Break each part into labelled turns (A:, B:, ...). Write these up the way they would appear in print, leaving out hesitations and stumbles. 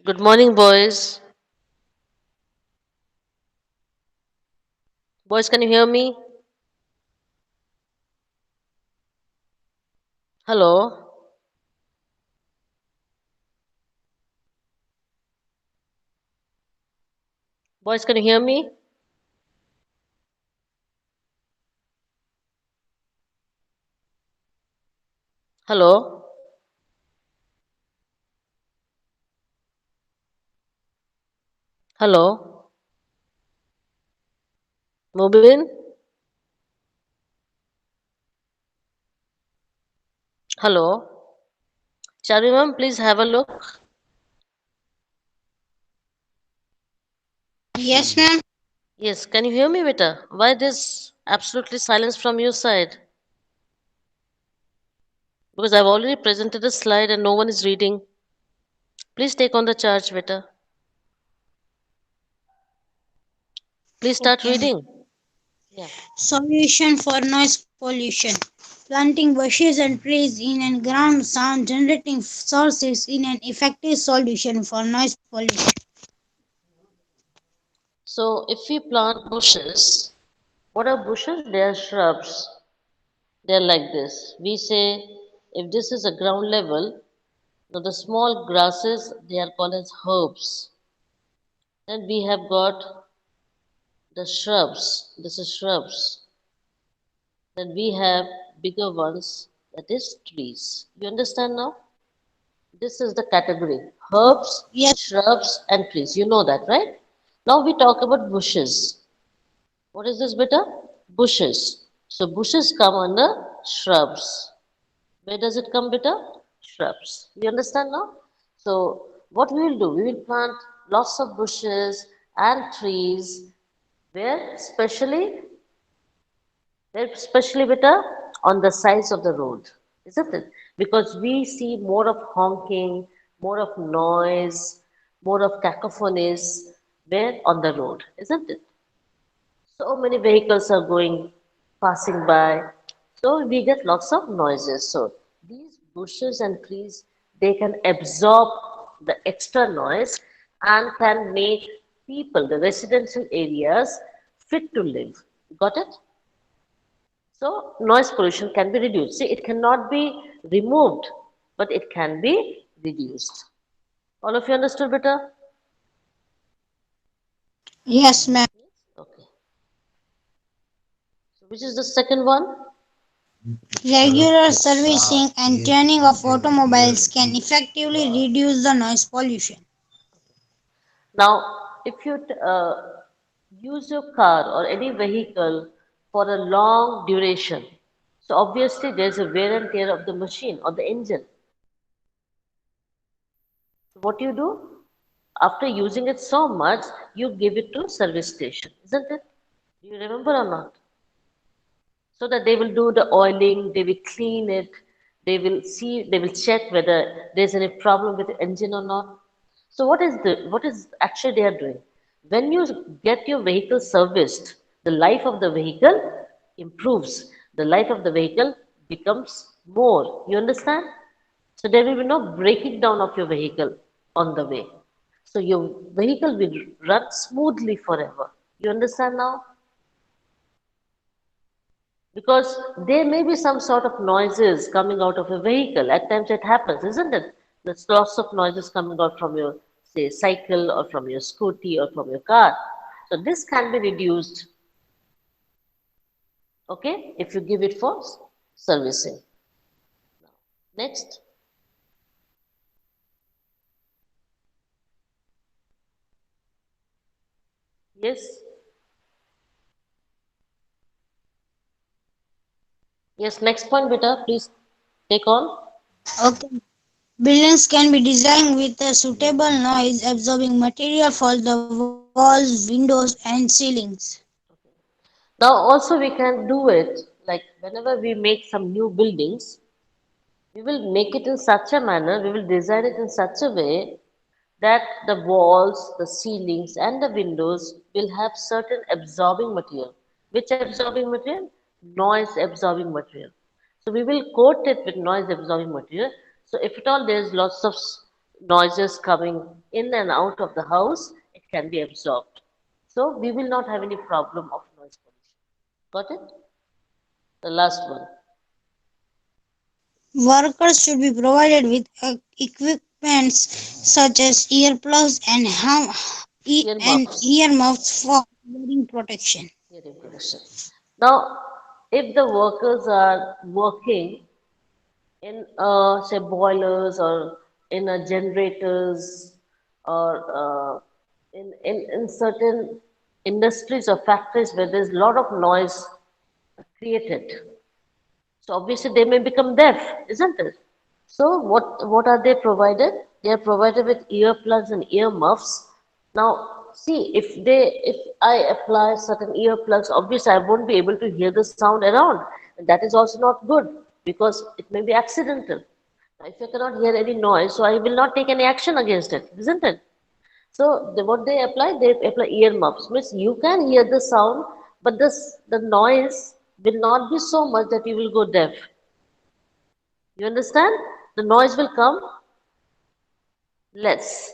A: Good morning, boys. Boys, can you hear me? Hello? Boys, can you hear me? Hello? Hello? Mubin? Hello? Charimam, please have a look.
B: Yes, ma'am.
A: Yes, can you hear me, beta? Why this absolutely silence from your side? Because I've already presented a slide and no one is reading. Please take on the charge, beta. Please start
B: Okay.
A: reading. Yeah.
B: Solution for noise pollution. Planting bushes and trees in a ground sound generating sources in an effective solution for noise pollution.
A: So if we plant bushes, what are bushes? They are shrubs. They're like this. We say if this is a ground level, now the small grasses they are called as herbs. Then we have got the shrubs. This is shrubs. Then we have bigger ones, that is trees. You understand now? This is the category. Herbs,
B: Yes,
A: shrubs, and trees. You know that, right? Now we talk about bushes. What is this, beta? Bushes. So bushes come under shrubs. Where does it come, beta? Shrubs. You understand now? So, what we will do, we will plant lots of bushes and trees where especially beta on the sides of the road, isn't it? Because we see more of honking, more of noise, more of cacophonies where on the road, isn't it? So many vehicles are going, passing by. So we get lots of noises. So these bushes and trees, they can absorb the extra noise and can make people, the residential areas, fit to live. Got it? So noise pollution can be reduced. See, it cannot be removed, but it can be reduced. All of you understood better?
B: yes, ma'am.
A: Okay. So which is the second one?
B: Regular servicing and tuning of automobiles can effectively reduce the noise pollution.
A: Now, if you use your car or any vehicle for a long duration, so obviously there's a wear and tear of the machine or the engine. So what you do? After using it so much, you give it to service station, isn't it? Do you remember or not? So that they will do the oiling, they will clean it, they will check whether there's any problem with the engine or not. So what is actually they are doing? When you get your vehicle serviced, the life of the vehicle improves. The life of the vehicle becomes more. You understand? So there will be no breaking down of your vehicle on the way. So your vehicle will run smoothly forever. You understand now? Because there may be some sort of noises coming out of a vehicle. At times it happens, isn't it? There's lots of noises coming out from your, say, cycle or from your scooty or from your car. So this can be reduced, okay, if you give it for servicing. Next, yes, yes, next point, beta, please take on.
B: Okay. Buildings can be designed with a suitable noise absorbing material for the walls, windows, and ceilings.
A: Now also we can do it like whenever we make some new buildings, we will make it in such a manner, we will design it in such a way that the walls, the ceilings, and the windows will have certain absorbing material. Which absorbing material? Noise absorbing material. So we will coat it with noise absorbing material. So if at all there is lots of noises coming in and out of the house, it can be absorbed. So we will not have any problem of noise pollution. Got it? The last one,
B: Workers should be provided with equipments such as earplugs and
A: earmuffs,
B: earmuffs for hearing protection.
A: hearing pollution. Now, if the workers are working in say boilers or in generators or in certain industries or factories where there's a lot of noise created, so obviously they may become deaf, isn't it? So what are they provided? They are provided with earplugs and earmuffs. Now see, if I apply certain earplugs, obviously I won't be able to hear the sound around, and that is also not good because it may be accidental. Now, if I cannot hear any noise, so I will not take any action against it, isn't it? So what they apply earmuffs. Means you can hear the sound, but the noise will not be so much that you will go deaf. You understand? The noise will come less.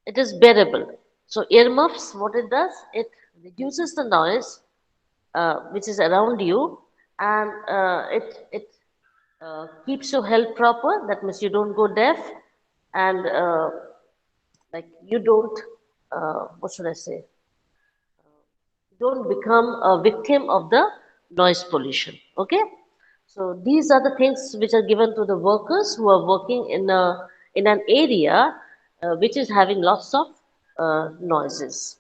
A: It is bearable. So earmuffs, what it does, it reduces the noise which is around you, and it keeps your health proper. That means you don't go deaf, and like you don't what should I say? Don't become a victim of the noise pollution. Okay, so these are the things which are given to the workers who are working in an area which is having lots of noises.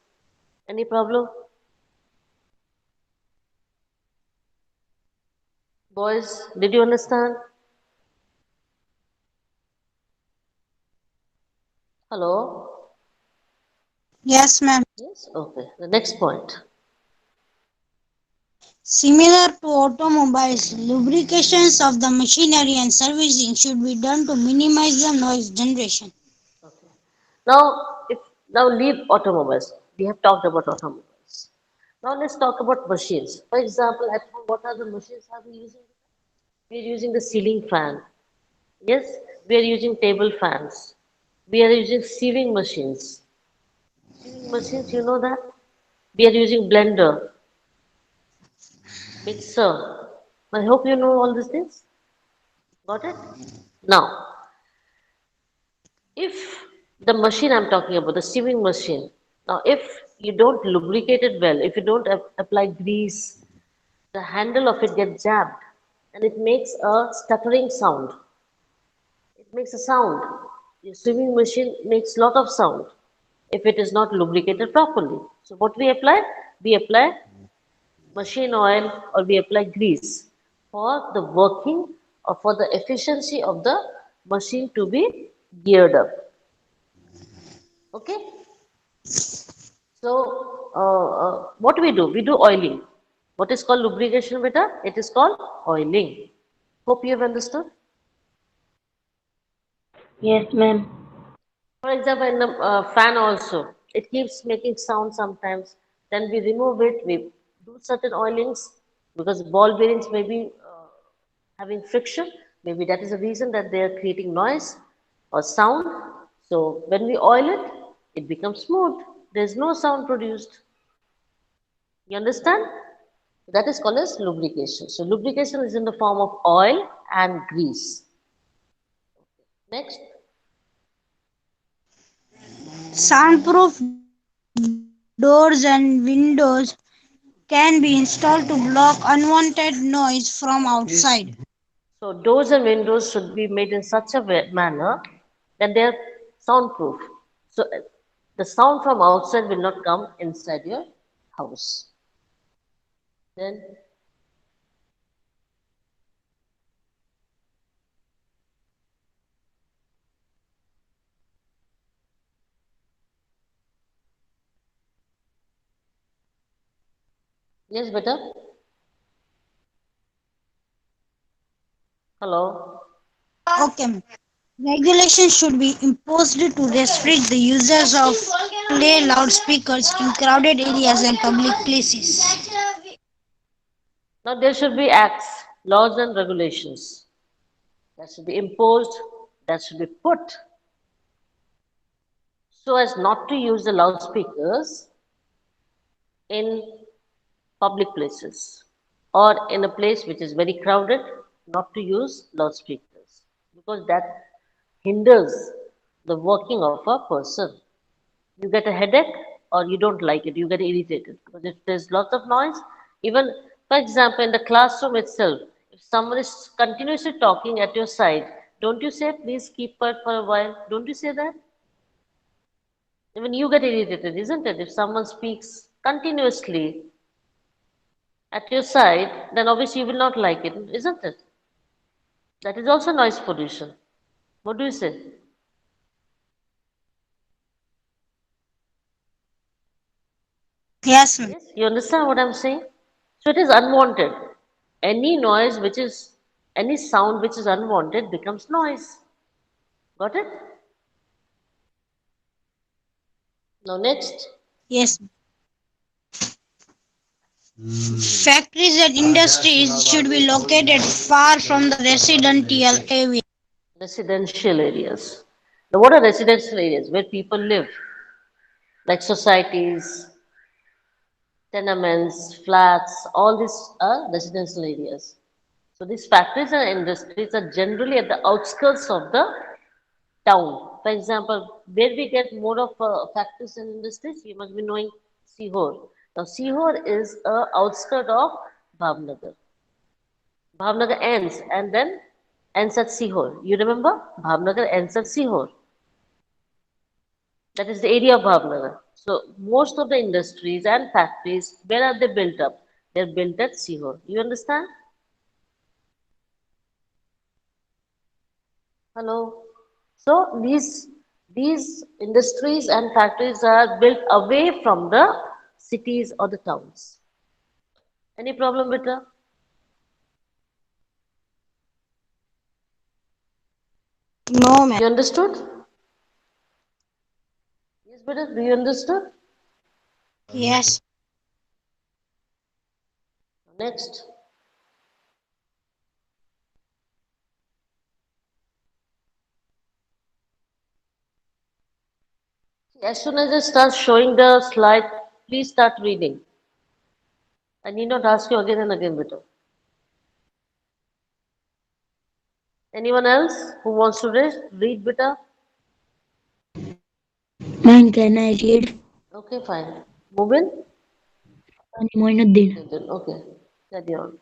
A: Any problem, boys? Did you understand? Hello.
B: Yes, ma'am.
A: Yes. Okay, the next point.
B: Similar to automobiles, lubrications of the machinery and servicing should be done to minimize the noise generation.
A: Okay, now if now leave automobiles, we have talked about automobiles. Now let's talk about machines. For example, at home, what are the machines are we using? We are using the ceiling fan. Yes, we are using table fans. We are using sieving machines. Sieving machines, you know that? We are using blender, mixer. I hope you know all these things. Got it? Now, if the machine I'm talking about, the sieving machine, now if you don't lubricate it well, if you don't apply grease, the handle of it gets jabbed and it makes a stuttering sound. It makes a sound. Your swimming machine makes lot of sound if it is not lubricated properly. So what we apply? We apply machine oil or we apply grease for the working or for the efficiency of the machine to be geared up. Okay? So what we do? We do oiling. What is called lubrication, beta? It is called oiling. Hope you have understood.
C: Yes, ma'am.
A: For example, in the fan also, it keeps making sound sometimes. Then we remove it. We do certain oilings because ball bearings may be having friction. Maybe that is the reason that they are creating noise or sound. So when we oil it, it becomes smooth. There is no sound produced. You understand? That is called as lubrication. So lubrication is in the form of oil and grease. Next,
B: Soundproof doors and windows can be installed to block unwanted noise from outside.
A: so doors and windows should be made in such a manner that they are soundproof. So the sound from outside will not come inside your house. Then, yes, better. Hello.
B: Okay, ma'am. Regulations should be imposed to restrict the users of play loudspeakers in crowded areas and public places.
A: Now there should be acts, laws, and regulations that should be imposed that should be put so as not to use the loudspeakers in public places or in a place which is very crowded, not to use loudspeakers because that hinders the working of a person. You get a headache or you don't like it, you get irritated because if there's lots of noise, even for example in the classroom itself, if someone is continuously talking at your side, don't you say please keep quiet for a while? Don't you say that? Even you get irritated, isn't it? If someone speaks continuously at your side, then obviously you will not like it, isn't it? That is also noise pollution. What do you say?
B: Yes, ma'am.
A: Yes, you understand what I'm saying? So it is unwanted. Any noise which is, any sound which is unwanted becomes noise. Got it? Now, next.
B: Yes. Factories and industries should be located far from the residential area.
A: Residential areas. Now, what are residential areas? Where people live, like societies, tenements, flats, all these are residential areas. So, these factories and industries are generally at the outskirts of the town. For example, where we get more of factories and industries, you must be knowing Sihor. Now, Sihor is a outskirt of Bhavnagar. Bhavnagar ends and then ends at Sihor. You remember? Bhavnagar ends at Sihor. That is the area of Bhavnagar. So, most of the industries and factories, where are they built up? They're built at Sihor. You understand? Hello. So these industries and factories are built away from the cities or the towns. Any problem with that?
B: No, ma'am.
A: You understood? Yes, better. Do you understood?
B: Yes.
A: Next. As soon as it starts showing the slide, please start reading. I need not ask you again and again, better. Anyone else who wants to read? Read, better.
C: Man, can I read?
A: Okay, fine. Mubin?
C: Moinuddin.
A: Okay, then. Okay. Carry on.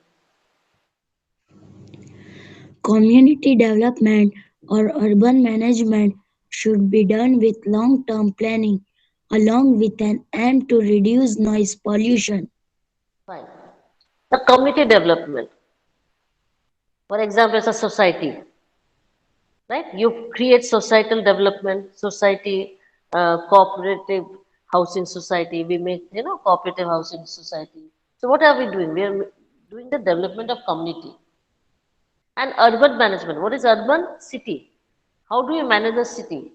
C: Community development or urban management should be done with long term planning along with an aim to reduce noise pollution.
A: Fine. The community development. For example, it's a society, right? You create societal development, society, cooperative housing society. We make, cooperative housing society. So what are we doing? We are doing the development of community and urban management. What is urban? City. How do you manage a city?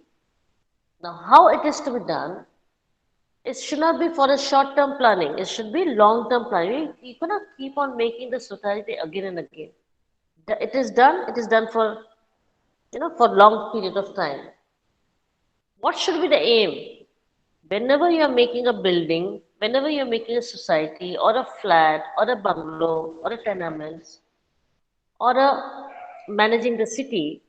A: Now, how it is to be done? It should not be for a short-term planning. It should be long-term planning. You cannot keep on making the society again and again. It is done. It is done for for long period of time. What should be the aim? Whenever you are making a building, whenever you are making a society or a flat or a bungalow or a tenement or a managing the city,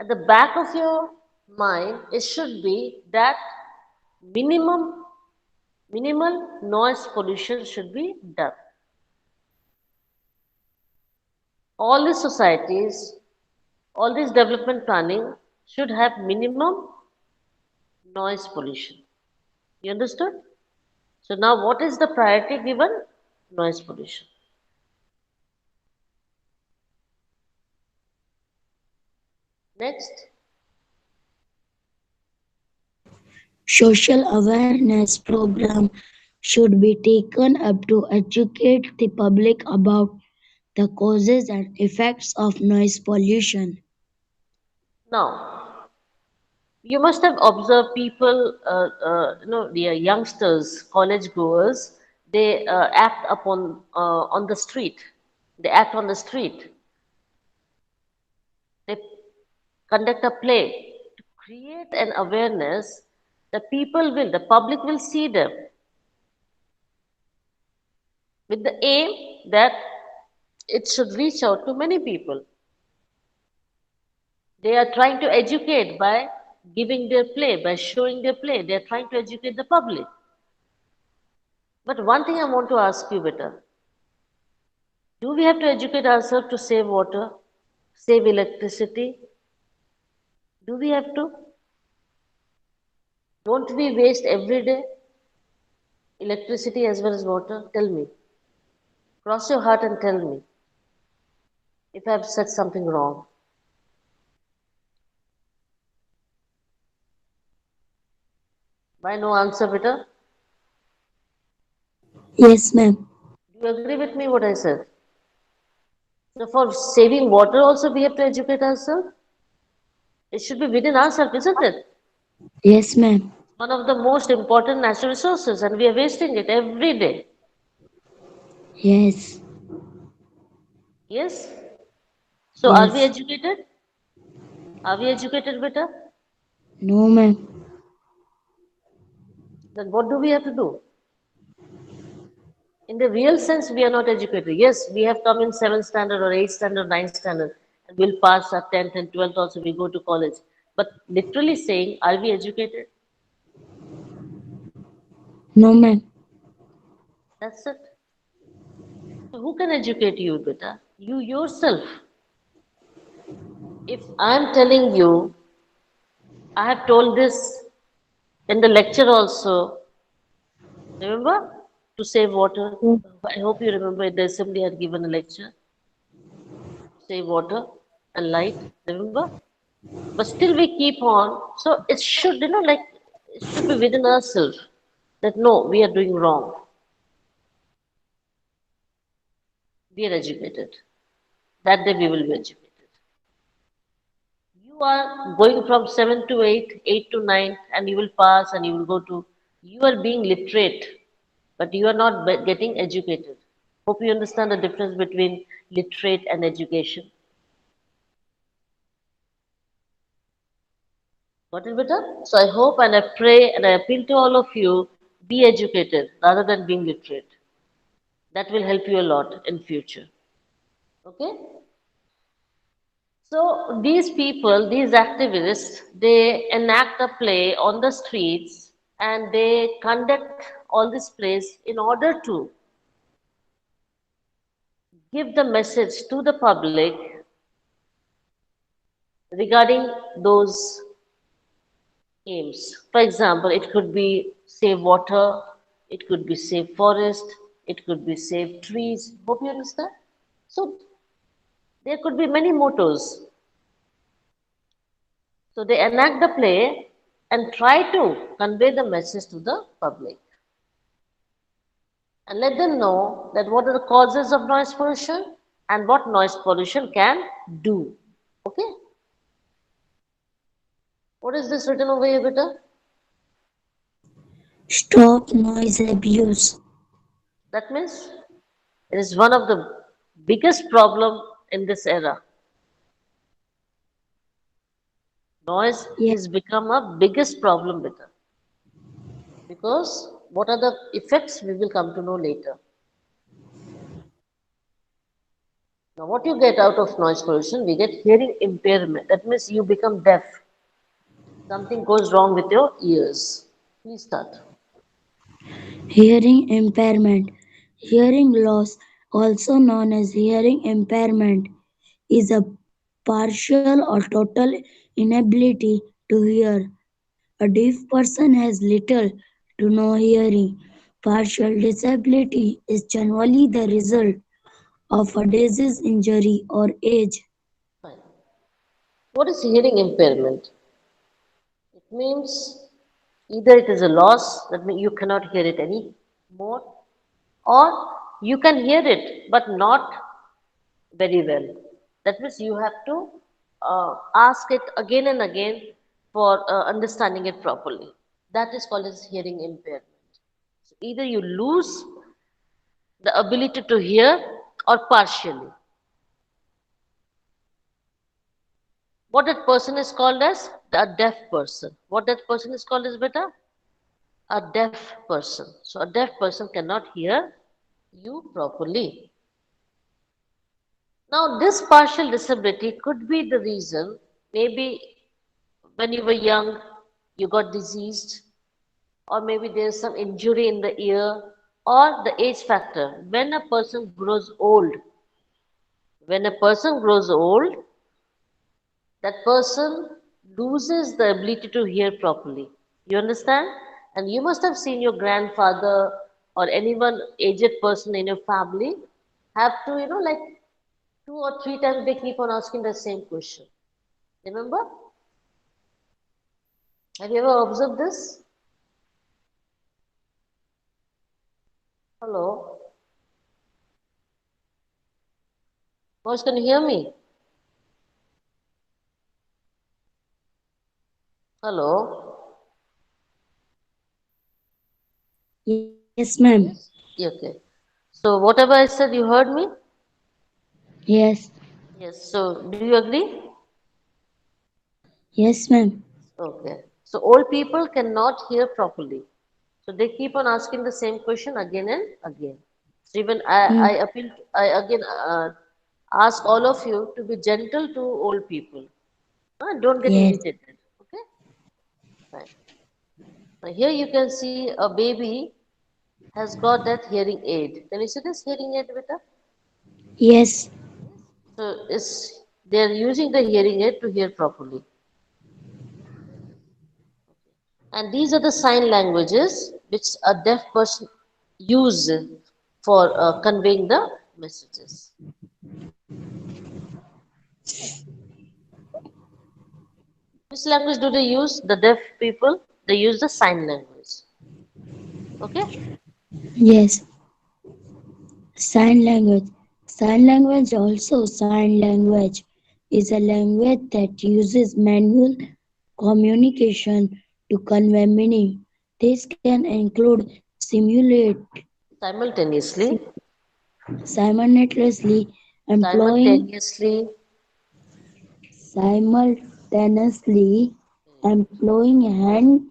A: at the back of your mind, it should be that minimum minimal noise pollution should be done. All these societies, all this development planning should have minimum noise pollution. You understood? So now what is the priority given? Noise pollution. Next.
C: Social awareness program should be taken up to educate the public about the causes and effects of noise pollution.
A: Now, you must have observed people, the youngsters, college goers, they act upon on the street. They act on the street. They conduct a play to create an awareness, the public will see them with the aim that it should reach out to many people. They are trying to educate by giving their play, by showing their play. They are trying to educate the public. But one thing I want to ask you, better, do we have to educate ourselves to save water, save electricity? Do we have to? Don't we waste every day electricity as well as water? Tell me. Cross your heart and tell me if I've said something wrong. Why no answer, better?
C: Yes, ma'am.
A: Do you agree with me what I said? So for saving water also we have to educate ourselves. It should be within ourselves, isn't it?
C: Yes, ma'am.
A: One of the most important natural resources and we are wasting it every day.
C: Yes.
A: Yes? So are we
C: Yes.
A: educated? Are we educated, better?
C: No, ma'am.
A: Then what do we have to do? In the real sense, we are not educated. Yes, we have come in 7th standard or 8th standard, 9th standard, and we'll pass our 10th and 12th also, we go to college. But literally saying, are we educated?
C: No, ma'am.
A: That's it. So who can educate you, beta? You yourself. If I'm telling you, I have told this in the lecture also, remember? To save water. I hope you remember the assembly had given a lecture, save water and light, remember? But still we keep on. So it should, like it should be within ourselves that no, we are doing wrong. We are educated. That day we will be educated. You are going from 7 to 8, 8 to 9, and you will pass and you will go to, you are being literate, but you are not getting educated. Hope you understand the difference between literate and education. Got it, beta? So I hope and I pray and I appeal to all of you, be educated rather than being literate. That will help you a lot in future. Okay? So these people, these activists, they enact a play on the streets and they conduct all these plays in order to give the message to the public regarding those aims. For example, it could be save water, it could be save forest, it could be save trees. Hope you understand. So there could be many mottos. So they enact the play and try to convey the message to the public and let them know that what are the causes of noise pollution and what noise pollution can do. Okay? What is this written over here, beta?
C: Stop noise abuse.
A: That means it is one of the biggest problem in this era. Noise
C: Yes.
A: has become a biggest problem, beta. Because what are the effects we will come to know later. Now, what you get out of noise pollution, we get hearing impairment. That means you become deaf. Something goes wrong with your ears. Please start.
C: Hearing impairment. Hearing loss, also known as hearing impairment, is a partial or total inability to hear. A deaf person has little to no hearing. Partial disability is generally the result of a disease, injury, or age.
A: Fine. What is hearing impairment? It means either it is a loss, that means you cannot hear it anymore, or you can hear it but not very well. That means you have to ask it again and again for understanding it properly. That is called as hearing impairment. So either you lose the ability to hear or partially. What that person is called as? A deaf person. What that person is called as, beta? A deaf person. So a deaf person cannot hear you properly. Now, this partial disability could be the reason, maybe when you were young, you got diseased, or maybe there's some injury in the ear, or the age factor. When a person grows old, that person loses the ability to hear properly. You understand? And you must have seen your grandfather or anyone aged person in your family have to, like 2 or 3 times they keep on asking the same question. Remember? Have you ever observed this? Hello? Boys, can you hear me? Hello?
C: Yes, ma'am.
A: Yeah, okay. So whatever I said, you heard me?
C: Yes.
A: Yes. So do you agree?
C: Yes, ma'am.
A: Okay. So old people cannot hear properly. So they keep on asking the same question again and again. So even I
C: Hmm.
A: appeal, I again ask all of you to be gentle to old people. Don't get
C: Yes.
A: irritated. Okay? Fine. Now here you can see a baby has got that hearing aid. Can you see this hearing aid, beta?
C: Yes.
A: So it's they're using the hearing aid to hear properly. And these are the sign languages which a deaf person use for conveying the messages. Which language do they use? The deaf people, they use the sign language. Okay?
C: Yes. Sign language. Sign language also. Sign language is a language that uses manual communication to convey meaning. This can include simulate
A: Simultaneously,
C: sim- simultaneously employing
A: simultaneously,
C: simultaneously employing hand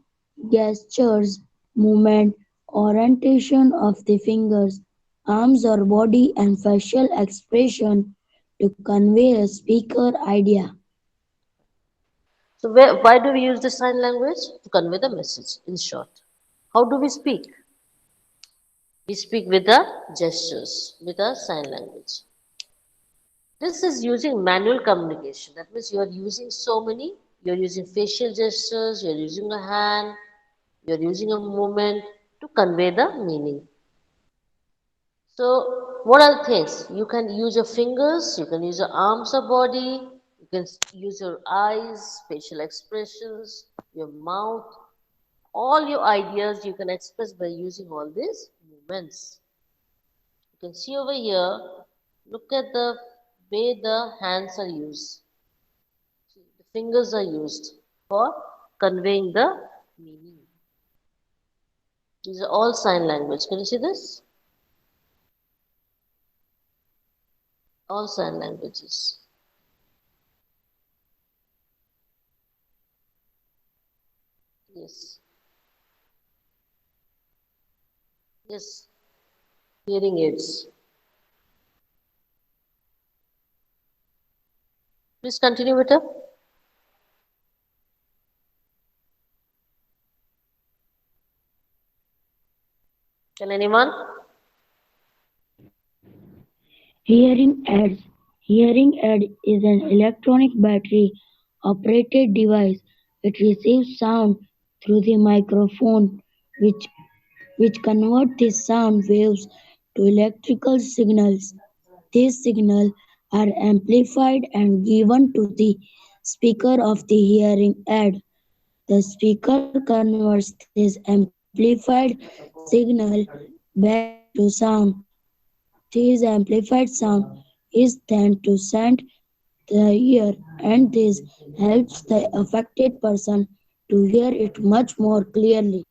C: gestures, movement, orientation of the fingers, arms or body and facial expression to convey a speaker idea.
A: so why do we use the sign language? To convey the message, in short. How do we speak? We speak with the gestures, with the sign language. This is using manual communication. That means you are using so many, you're using facial gestures, you're using a hand, you're using a movement to convey the meaning. So, what are the things? You can use your fingers, you can use your arms or body, you can use your eyes, facial expressions, your mouth, all your ideas you can express by using all these movements. You can see over here, look at the way the hands are used. The fingers are used for conveying the meaning. These are all sign language. Can you see this? All sign languages. Yes. Yes. Hearing aids. Please continue with it. Can anyone?
C: Hearing aids. Hearing aid is an electronic battery operated device. It receives sound through the microphone which convert the sound waves to electrical signals. These signals are amplified and given to the speaker of the hearing aid. The speaker converts this amplified signal back into sound. This amplified sound is then to send the ear, and this helps the affected person to hear it much more clearly.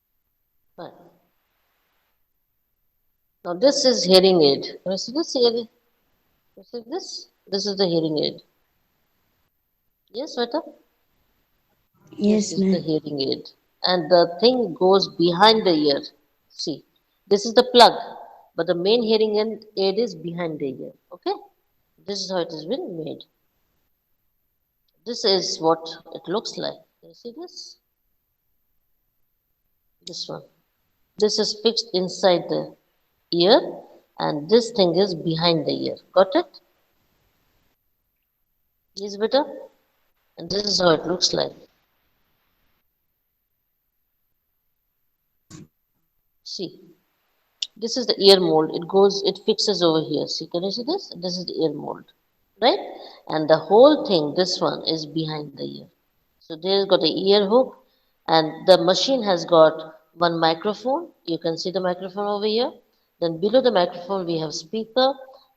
A: Fine. Now this is hearing aid. Can you see this hearing? You see this? This is the hearing aid. Yes, Sweta? This
C: Yes,
A: is the
C: ma'am.
A: hearing aid. And the thing goes behind the ear. See, this is the plug, but the main hearing aid is behind the ear. Okay? This is how it has been made. This is what it looks like. Can you see this? This one. This is fixed inside the ear, and this thing is behind the ear. Got it? Is better? And this is how it looks like. See, this is the ear mold. It fixes over here. See, can you see this? This is the ear mold, right? And the whole thing, this one, is behind the ear. So there's got a ear hook, and the machine has got one microphone. You can see the microphone over here. Then below the microphone, we have speaker.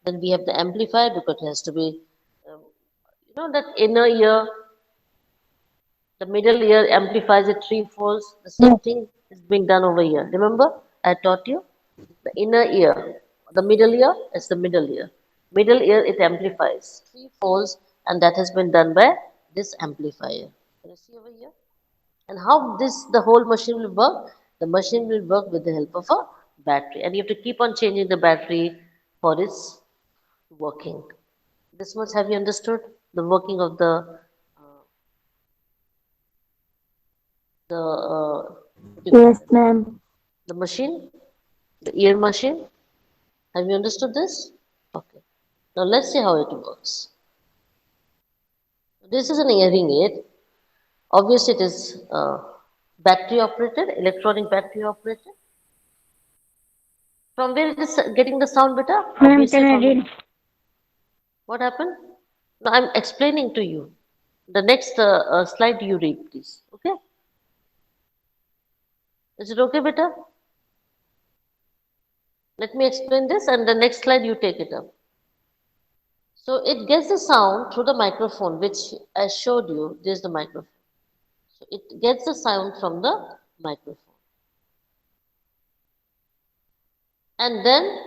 A: Then we have the amplifier because it has to be, that inner ear. The middle ear amplifies it three-folds. The same thing is being done over here. Remember, I taught you the inner ear, the middle ear is the middle ear. Middle ear it amplifies three-folds, and that has been done by this amplifier. Can you see over here? And how this the whole machine will work? The machine will work with the help of a battery, and you have to keep on changing the battery for its working. This much have you understood? The working of the what do you call
C: Yes,
A: it?
C: ma'am.
A: The machine, the ear machine. Have you understood this? Okay. Now let's see how it works. This is an hearing aid. Obviously, it is battery operated, electronic battery operated. From where it is getting the sound better?
C: Ma'am,
A: Obviously,
C: can I
A: from
C: read?
A: what happened? No, I'm explaining to you. The next slide you read, please. Okay? Is it okay, beta? Let me explain this, and the next slide you take it up. So it gets the sound through the microphone, which I showed you. There's the microphone. So it gets the sound from the microphone. And then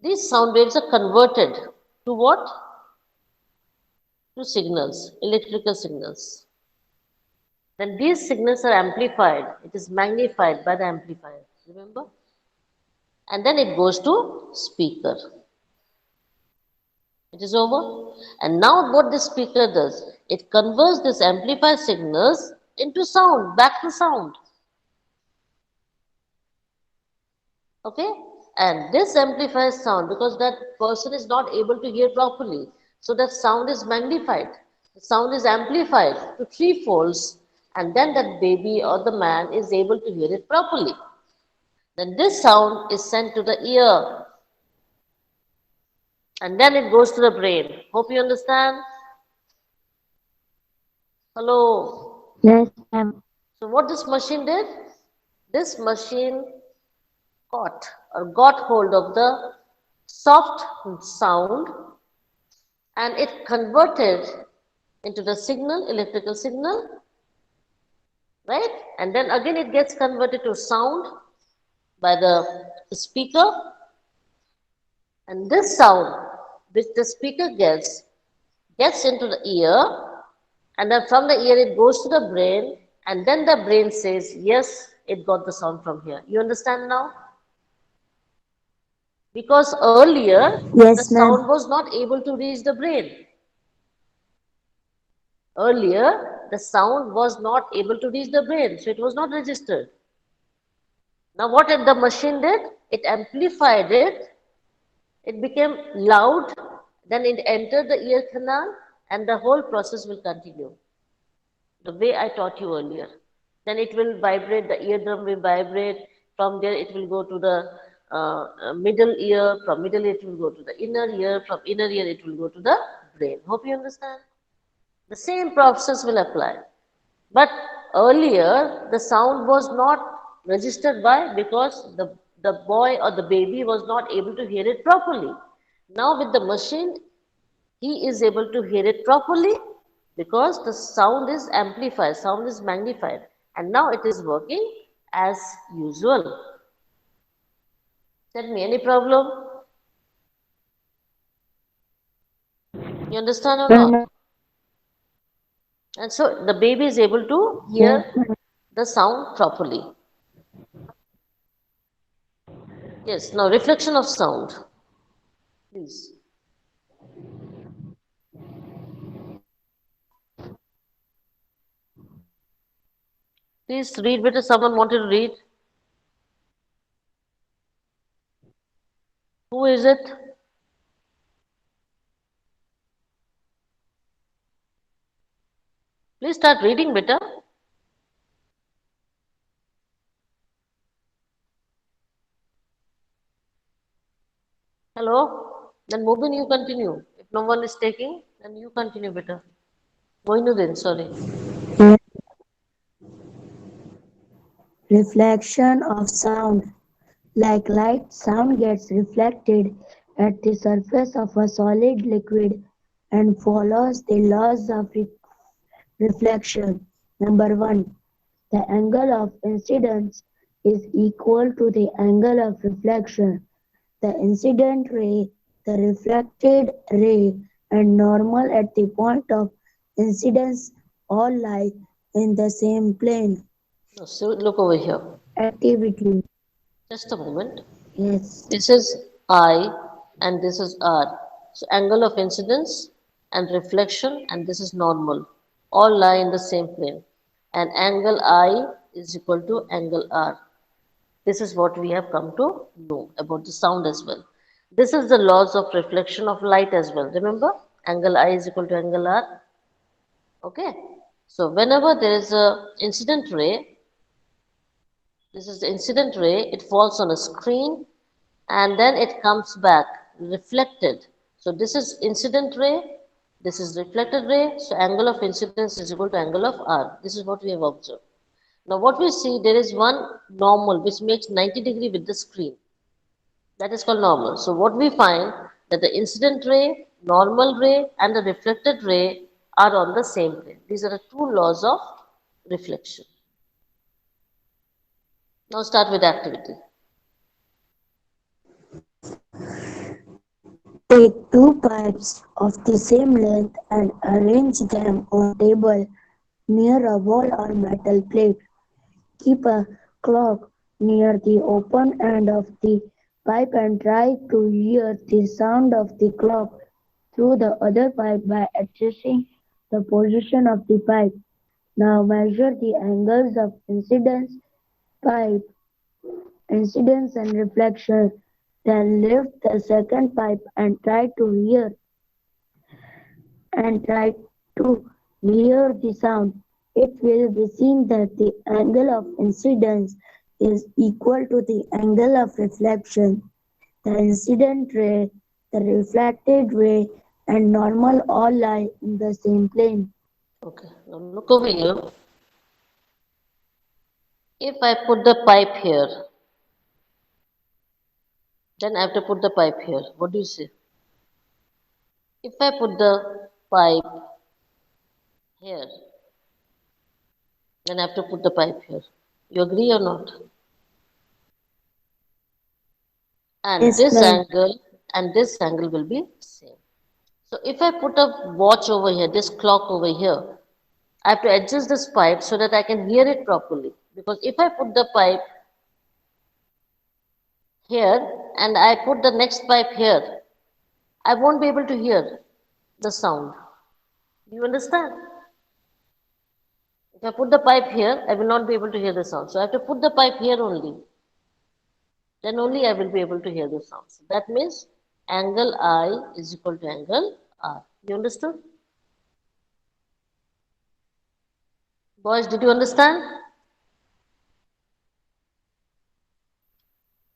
A: these sound waves are converted to what? To signals, electrical signals. Then these signals are amplified. It is magnified by the amplifier. Remember? And then it goes to speaker. It is over. And now what this speaker does, it converts this amplified signals into sound, back to sound. Okay? And this amplifies sound because that person is not able to hear properly. So that sound is magnified. The sound is amplified to three folds, and then that baby or the man is able to hear it properly. Then this sound is sent to the ear, and then it goes to the brain. Hope you understand. Hello.
C: Yes, ma'am.
A: So what this machine did? This machine caught or got hold of the soft sound, and it converted into the signal, electrical signal, right? And then again it gets converted to sound by the speaker, and this sound which the speaker gets into the ear, and then from the ear it goes to the brain, and then the brain says, yes, it got the sound from here. You understand now? Because earlier the
C: Yes, ma'am.
A: sound was not able to reach the brain. Earlier, the sound was not able to reach the brain, so it was not registered. Now, what the machine did? It amplified it, it became loud, then it entered the ear canal, and the whole process will continue the way I taught you earlier. Then it will vibrate, the eardrum will vibrate. From there, it will go to the middle ear. From middle ear, it will go to the inner ear. From inner ear, it will go to the brain. Hope you understand. The same process will apply. But earlier, the sound was not registered. Why? Because the boy or the baby was not able to hear it properly. Now, with the machine, he is able to hear it properly because the sound is amplified, sound is magnified, and now it is working as usual. Tell me, any problem? You understand or
C: No,
A: not?
C: no.
A: And so the baby is able to
C: Yes,
A: hear the sound properly. Yes, now reflection of sound, please. Please read better. Someone wanted to read. Who is it? Please start reading better. Hello? Then Mubin, you continue. If no one is taking, then you continue better. Moinuddin, sorry.
C: yes. Reflection of sound. Like light, sound gets reflected at the surface of a solid liquid and follows the laws of reflection. Number one, the angle of incidence is equal to the angle of reflection. The incident ray, the reflected ray, and normal at the point of incidence all lie in the same plane.
A: No, so look over here.
C: Activity.
A: Just a moment.
C: Yes.
A: This is I and this is R. So angle of incidence and reflection and this is normal. All lie in the same plane. And angle I is equal to angle R. This is what we have come to know about the sound as well. This is the laws of reflection of light as well. Remember, angle I is equal to angle R. Okay. So whenever there is a incident ray, this is the incident ray, it falls on a screen and then it comes back reflected. So this is incident ray, this is reflected ray, so angle of incidence is equal to angle of R. This is what we have observed. Now what we see, there is one normal which makes 90 degree with the screen. That is called normal. So what we find that the incident ray, normal ray and the reflected ray are on the same plane. These are the two laws of reflection. Now start with activity.
C: Take two pipes of the same length and arrange them on table near a wall or metal plate. Keep a clock near the open end of the pipe and try to hear the sound of the clock through the other pipe by adjusting the position of the pipe. Now measure the angles of pipe, incidence and reflection. Then lift the second pipe and try to hear the sound. It will be seen that the angle of incidence is equal to the angle of reflection. The incident ray, the reflected ray, and normal all lie in the same plane.
A: Okay, now look over here. If I put the pipe here, then I have to put the pipe here. What do you say? If I put the pipe here, then I have to put the pipe here. You agree or not? And
C: Yes,
A: this
C: ma'am.
A: angle and this angle will be same. So if I put a watch over here, this clock over here, I have to adjust this pipe so that I can hear it properly. Because if I put the pipe here and I put the next pipe here, I won't be able to hear the sound. You understand? If I put the pipe here, I will not be able to hear the sound. So I have to put the pipe here only. Then only I will be able to hear the sound. So that means angle I is equal to angle R. You understood? Boys, did you understand?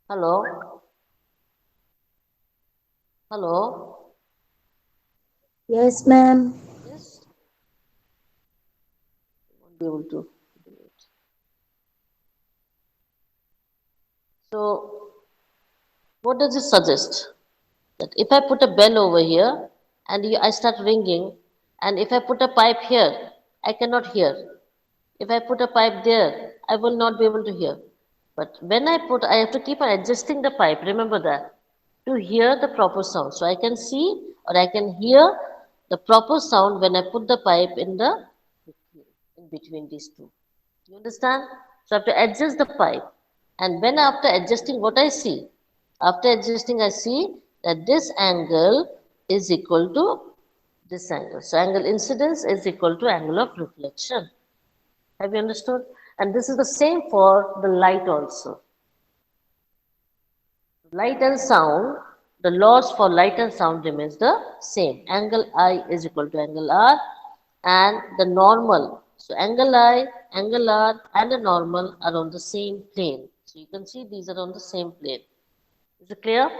A: Hello? Hello?
C: Yes, ma'am.
A: Yes? Won't be able to do it. So what does it suggest? That if I put a bell over here and I start ringing, and if I put a pipe here, I cannot hear. If I put a pipe there, I will not be able to hear. But when I have to keep on adjusting the pipe, remember that, to hear the proper sound. So I can see or I can hear the proper sound when I put the pipe in between these two. You understand? So I have to adjust the pipe. And when after adjusting what I see? After adjusting I see that this angle is equal to this angle. So angle incidence is equal to angle of reflection. Have you understood? And this is the same for the light also. Light and sound, the laws for light and sound remains the same. Angle I is equal to angle R and the normal. So angle I, angle R and the normal are on the same plane. So you can see these are on the same plane. Is it clear?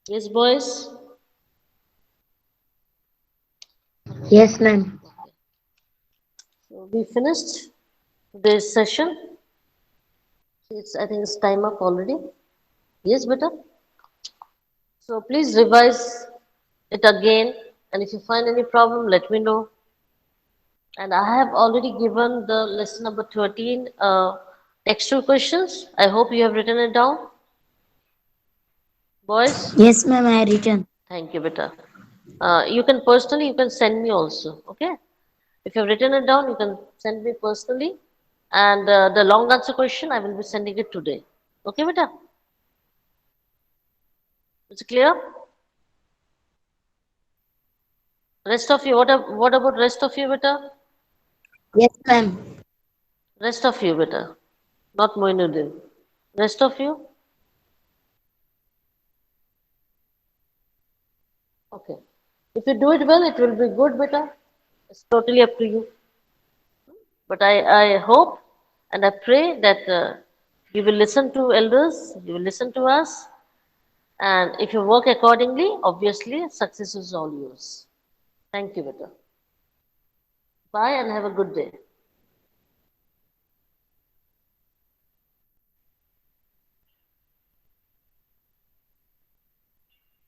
A: Yes, boys?
C: Yes, ma'am.
A: So we finished today's session. I think it's time up already. Yes, beta? So please revise it again. And if you find any problem, let me know. And I have already given the lesson number 13 textual questions. I hope you have written it down. Boys,
C: Yes, ma'am, I written.
A: thank you, beta. You can personally, you can send me also. Okay. If you have written it down, you can send me personally. And the long answer question, I will be sending it today. Okay, beta? Is it clear? Rest of you, what about rest of you, beta?
C: Yes, ma'am.
A: Rest of you, beta. Not Moinuddin. Rest of you? Okay. If you do it well, it will be good, beta. It's totally up to you. But I hope and I pray that you will listen to elders, you will listen to us, and if you work accordingly, obviously success is all yours. Thank you, beta. Bye and have a good day.